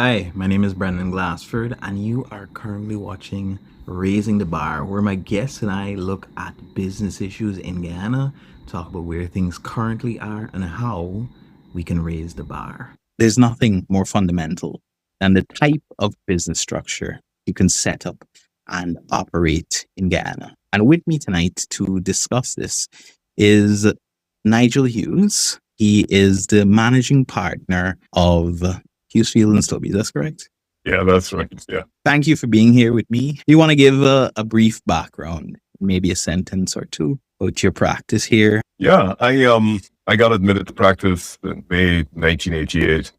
Hi, my name is Brenden Glasford, and you are currently watching Raising the Bar, where my guests and I look at business issues in Guyana, talk about where things currently are, and how we can raise the bar. There's nothing more fundamental than the type of business structure you can set up and operate in Guyana. And with me tonight to discuss this is Nigel Hughes. He is the managing partner of Hughes and Stubby. That's correct. Yeah, that's right. Yeah. Thank you for being here with me. Do you want to give a brief background, maybe a sentence or two about your practice here? Yeah. I got admitted to practice in May 1988.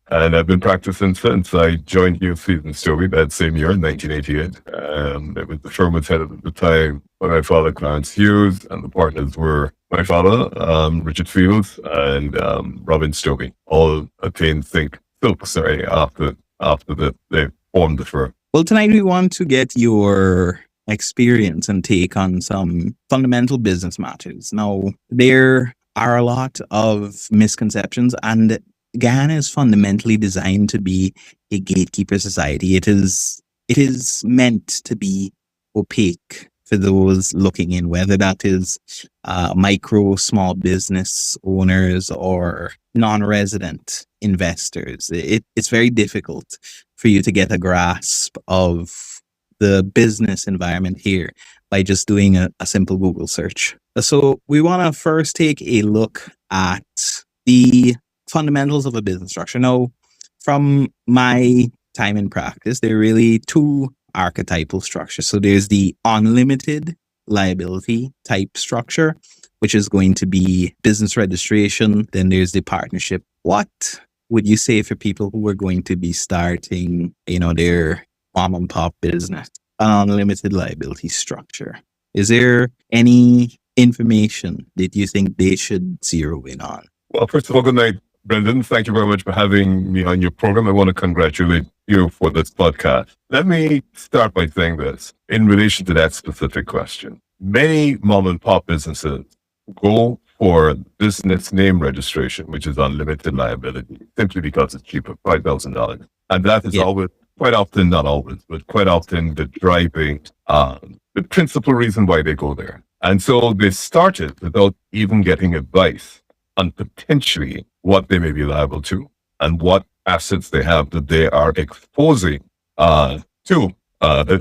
And I've been practicing since. I joined Hughes and Stubby that same year in 1988. The firm was headed at the time by my father, Clarence Hughes, and the partners were my father, Richard Fields, and Robin Stubby, all attained Silk, sorry, after they formed the firm. Well, tonight we want to get your experience and take on some fundamental business matters. Now, there are a lot of misconceptions, and Guyana is fundamentally designed to be a gatekeeper society. It is meant to be opaque for those looking in, whether that is micro, small business owners or non-resident investors. It's very difficult for you to get a grasp of the business environment here by just doing a simple Google search. So we want to first take a look at the fundamentals of a business structure. Now, from my time in practice, there are really two archetypal structures. So there's the unlimited liability type structure, which is going to be business registration. Then there's the partnership. What would you say for people who are going to be starting, their mom and pop business, an unlimited liability structure? Is there any information that you think they should zero in on? Well, first of all, good night, Brenden. Thank you very much for having me on your program. I want to congratulate you for this podcast. Let me start by saying this in relation to that specific question. Many mom and pop businesses go for business name registration, which is unlimited liability, simply because it's cheaper, $5,000. And that is always, quite often, not always, but quite often the driving, the principal reason why they go there. And so they started without even getting advice on potentially what they may be liable to and what assets they have that they are exposing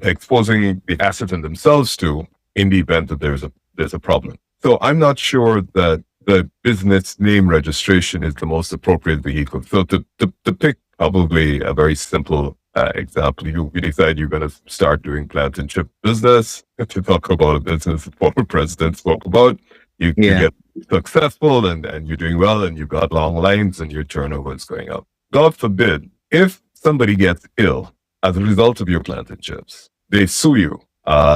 exposing the assets and themselves to in the event that there's a problem. So I'm not sure that the business name registration is the most appropriate vehicle. So to pick probably a very simple example, you decide you're going to start doing plant and chip business. If you talk about a business the former president spoke about, you get successful and you're doing well and you've got long lines and your turnover is going up. God forbid, if somebody gets ill as a result of your plant and chips, they sue you.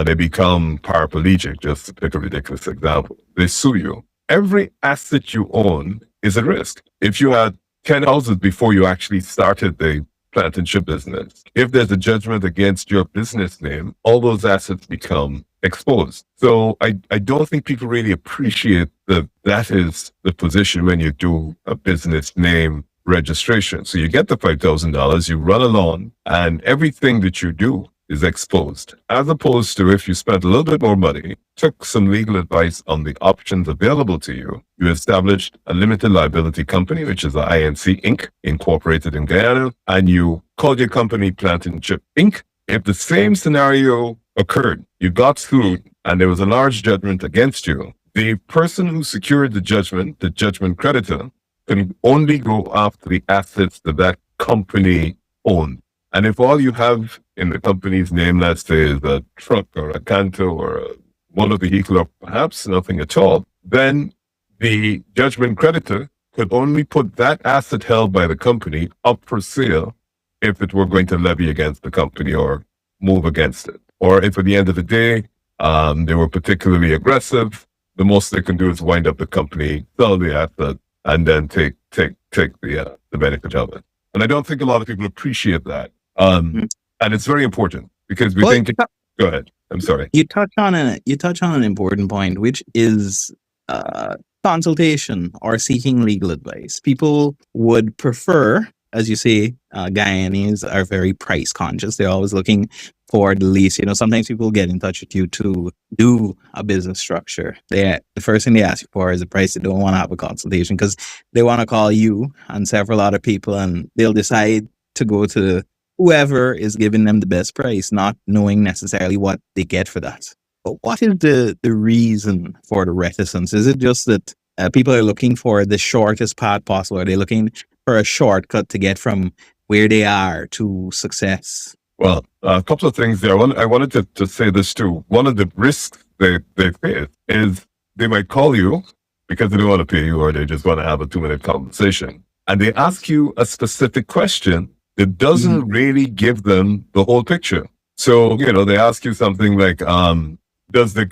They become paraplegic, just to pick a ridiculous example. They sue you. Every asset you own is at risk. If you had 10 houses before you actually started the plant and chip business, if there's a judgment against your business name, all those assets become exposed. So I don't think people really appreciate that is the position when you do a business name registration. So you get the $5,000, you run along, and everything that you do is exposed. As opposed to if you spent a little bit more money, took some legal advice on the options available to you, you established a limited liability company, which is a INC Inc., incorporated in Guyana, and you called your company Plant and Chip Inc. If the same scenario occurred, you got sued, and there was a large judgment against you, the person who secured the judgment creditor, can only go after the assets that company owned. And if all you have in the company's name, let's say, is a truck or a canto or a motor vehicle or perhaps nothing at all, then the judgment creditor could only put that asset held by the company up for sale if it were going to levy against the company or move against it. Or if at the end of the day, they were particularly aggressive, the most they can do is wind up the company, sell the asset, and then take the benefit of it. And I don't think a lot of people appreciate that. And it's very important because we think. Go ahead. I'm sorry. You touch on an important point, which is consultation or seeking legal advice. People would prefer as you say, Guyanese are very price conscious. They're always looking for the least. Sometimes people get in touch with you to do a business structure. The first thing they ask you for is the price. They don't want to have a consultation because they want to call you and several other people, and they'll decide to go to whoever is giving them the best price, not knowing necessarily what they get for that. But what is the reason for the reticence? Is it just that people are looking for the shortest path possible? Are they looking for a shortcut to get from where they are to success? Well, a couple of things there. I wanted to say this too. One of the risks they face is they might call you because they don't want to pay you, or they just want to have a 2-minute conversation. And they ask you a specific question that doesn't really give them the whole picture. So, they ask you something like, does the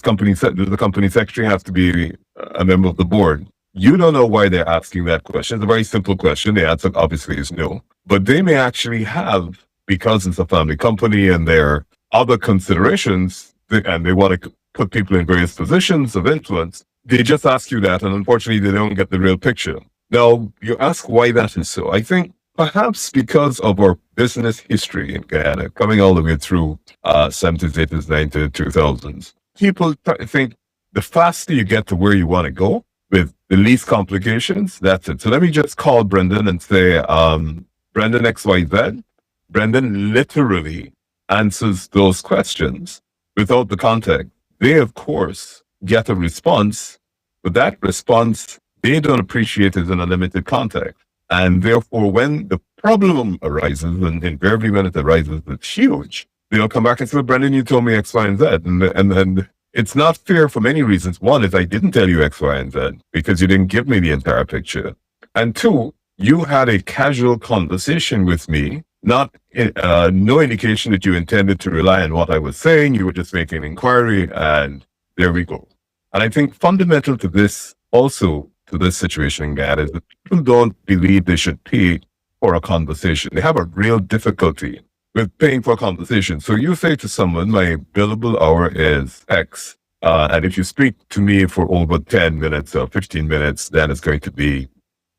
company secretary have to be a member of the board? You don't know why they're asking that question. It's a very simple question. The answer obviously is no. But they may actually have, because it's a family company and there are other considerations, and they want to put people in various positions of influence, they just ask you that, and unfortunately they don't get the real picture. Now, you ask why that is so. I think perhaps because of our business history in Guyana, coming all the way through 70s, 80s, 90s, 2000s, people think the faster you get to where you want to go with the least complications, that's it. So let me just call Brenden and say, Brenden XYZ. Brenden literally answers those questions without the context. They, of course, get a response, but that response, they don't appreciate it in a limited context. And therefore, when the problem arises, and invariably when it arises, it's huge, they'll come back and say, Brenden, you told me X, Y, and Z. And it's not fair for many reasons. One is I didn't tell you X, Y, and Z because you didn't give me the entire picture. And two, you had a casual conversation with me, not no indication that you intended to rely on what I was saying. You were just making an inquiry, and there we go. And I think fundamental to this, also to this situation in Guyana, is that people don't believe they should pay for a conversation. They have a real difficulty with paying for a conversation. So you say to someone, my billable hour is X. And if you speak to me for over 10 minutes or 15 minutes, then it's going to be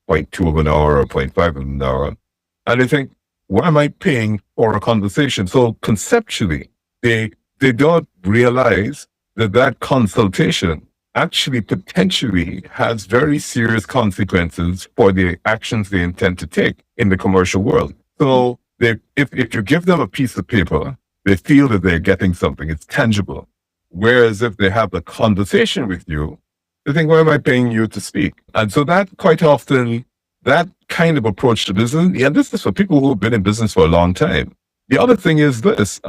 0.2 of an hour or 0.5 of an hour. And they think, why am I paying for a conversation? So conceptually, they don't realize that consultation actually potentially has very serious consequences for the actions they intend to take in the commercial world. So if you give them a piece of paper, they feel that they're getting something, it's tangible. Whereas if they have a conversation with you, they think, why am I paying you to speak? And so that quite often, that kind of approach to business, and this is for people who have been in business for a long time. The other thing is this,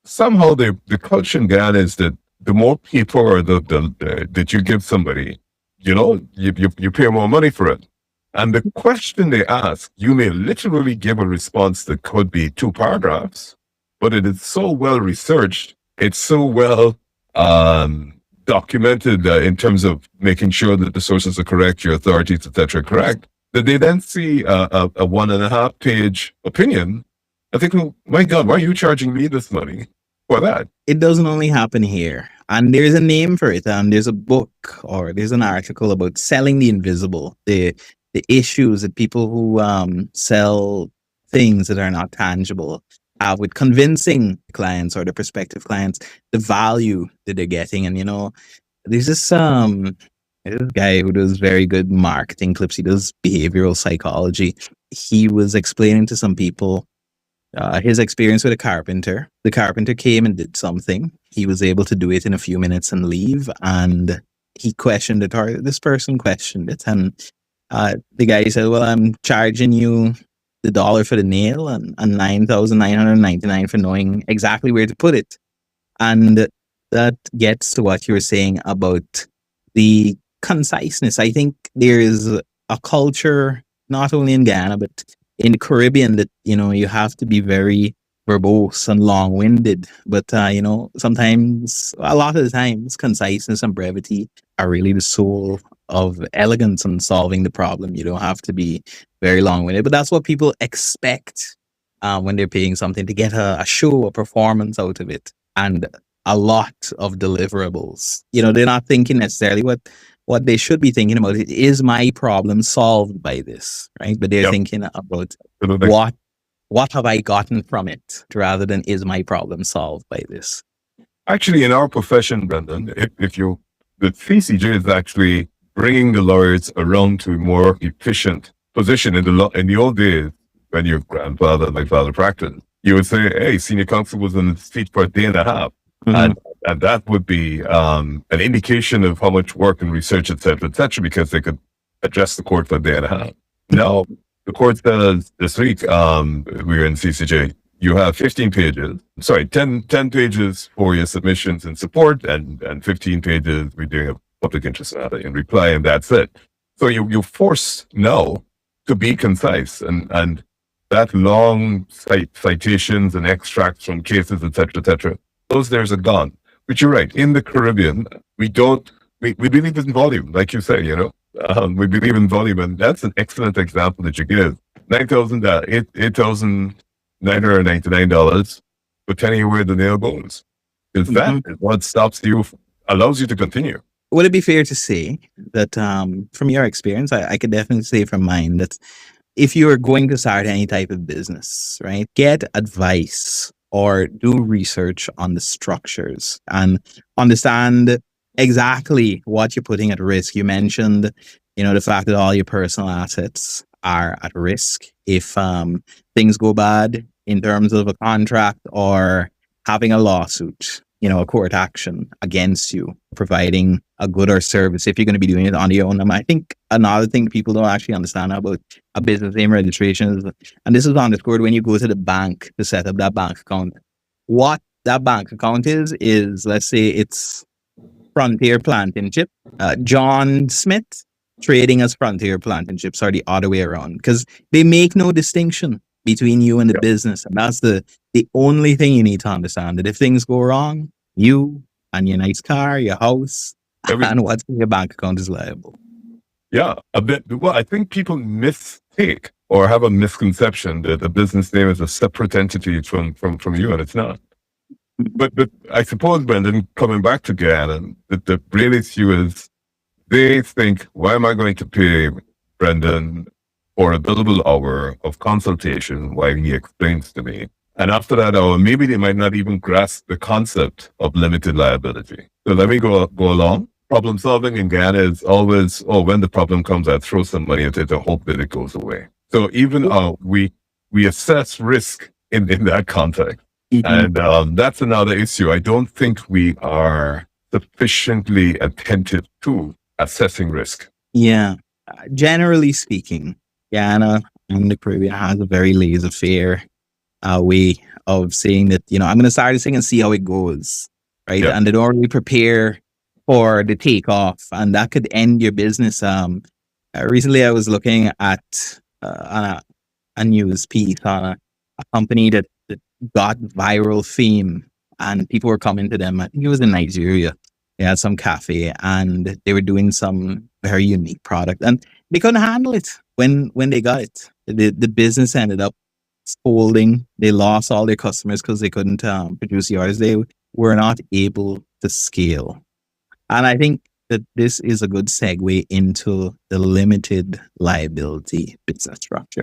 somehow the culture in Guyana is that the more people or that you give somebody, you pay more money for it. And the question they ask, you may literally give a response that could be 2 paragraphs, but it is so well researched, it's so well documented in terms of making sure that the sources are correct, your authorities, etc., are correct, that they then see a 1.5 page opinion. I think, well, my God, why are you charging me this money for that? It doesn't only happen here. And there's a name for it. And there's a book or there's an article about selling the invisible, the issues that people who sell things that are not tangible have with convincing clients or the prospective clients the value that they're getting. And, there's this guy who does very good marketing clips. He does behavioral psychology. He was explaining to some people his experience with a carpenter. The carpenter came and did something. He was able to do it in a few minutes and leave. And he questioned it, or this person questioned it. And the guy said, well, I'm charging you the $1 for the nail and $9,999 for knowing exactly where to put it. And that gets to what you were saying about the conciseness. I think there is a culture, not only in Guyana, but in the Caribbean, that, you have to be very verbose and long-winded. But, sometimes, a lot of the times, conciseness and brevity are really the soul of elegance in solving the problem. You don't have to be very long-winded, but that's what people expect when they're paying something, to get a show, a performance out of it, and a lot of deliverables. They're not thinking necessarily what what they should be thinking about is my problem solved by this, right? But they're Yep. thinking about Absolutely. what have I gotten from it rather than is my problem solved by this. Actually, in our profession, Brenden, the CCJ is actually bringing the lawyers around to a more efficient position. In the old days, when your grandfather and my father practiced, you would say, "Hey, senior counsel was on the seat for a day and a half," Mhm. and that would be an indication of how much work and research, et cetera, because they could address the court for a day and a half. Now, the court says this week, we were in CCJ. You have 15 pages, 10 pages for your submissions and support, and 15 pages we're doing a public interest matter in reply, and that's it. So you're forced now to be concise, and that long citations and extracts from cases, et cetera, those there's are gone. But you're right, in the Caribbean, we believe in volume, like you say, we believe in volume, and that's an excellent example that you give. $8,999, but telling you where the nail goes. Because that is what allows you to continue. Would it be fair to say that from your experience, I could definitely say from mine that if you are going to start any type of business, right, get advice or do research on the structures and understand exactly what you're putting at risk. You mentioned, the fact that all your personal assets are at risk if things go bad in terms of a contract or having a lawsuit, a court action against you, providing a good or service if you're going to be doing it on your own. I think another thing people don't actually understand about a business name registration is, and this is underscored when you go to the bank to set up that bank account. What that bank account is let's say it's Frontier Planting Chip, John Smith trading as Frontier Planting Chips, or the other way around, because they make no distinction between you and the business. And that's the only thing you need to understand, that if things go wrong, you and your nice car, your house, and what's in your bank account is liable. Yeah, a bit. Well, I think people mistake or have a misconception that a business name is a separate entity from you, and it's not. But I suppose, Brenden, coming back to Guyana, the real issue is they think, why am I going to pay Brenden for a billable hour of consultation while he explains to me? And after that hour, maybe they might not even grasp the concept of limited liability. So let me go along. Problem solving in Guyana is always, when the problem comes, I throw some money at it and hope that it goes away. So even we assess risk in that context. Mm-hmm. And that's another issue. I don't think we are sufficiently attentive to assessing risk. Yeah. Generally speaking, Guyana and the Caribbean has a very laissez-faire way of saying that, I'm going to start this thing and see how it goes, right? Yep. And they don't really prepare for the takeoff, and that could end your business. Recently, I was looking at on a news piece on a company that got viral fame, and people were coming to them. I think it was in Nigeria. They had some cafe, and they were doing some very unique product, and they couldn't handle it when they got it. The business ended up folding. They lost all their customers because they couldn't produce the orders. They were not able to scale. And I think that this is a good segue into the limited liability business structure.